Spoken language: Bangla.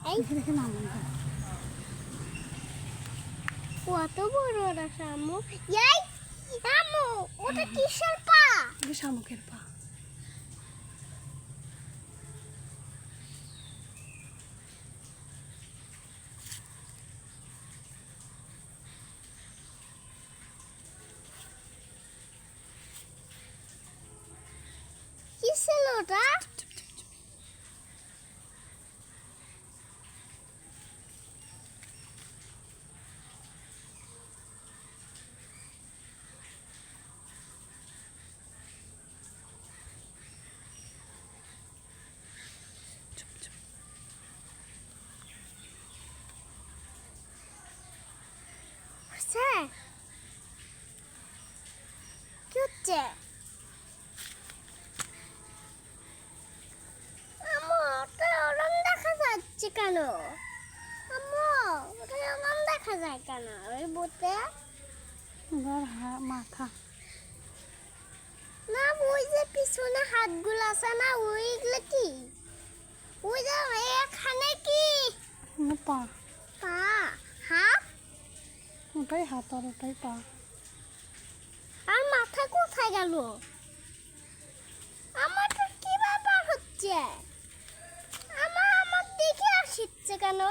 এই দেখে নাম কত বড় ওরা শামুক। এই আম্মু ওটা কিসের পা? এটা শামুকের পা। কি ছিল ওটা? স্যার কি হচ্ছে? আম্মু ওটা ওরম দেখা যাচ্ছে কেন? আম্মু ওটা ওরম দেখা যায় কেন ওই বোতে? ওর মাথা না ওই যে পিছনে হাতগুলো আছে না ওইগুলো কি? ওই যে এখানে কি? পা। পা হাত ওটাই হাত আর ওটাই পা। আর মাথা কোথায় গেল? আমার তো কি ব্যাপার হচ্ছে? আমার দিকে আসছে কেন?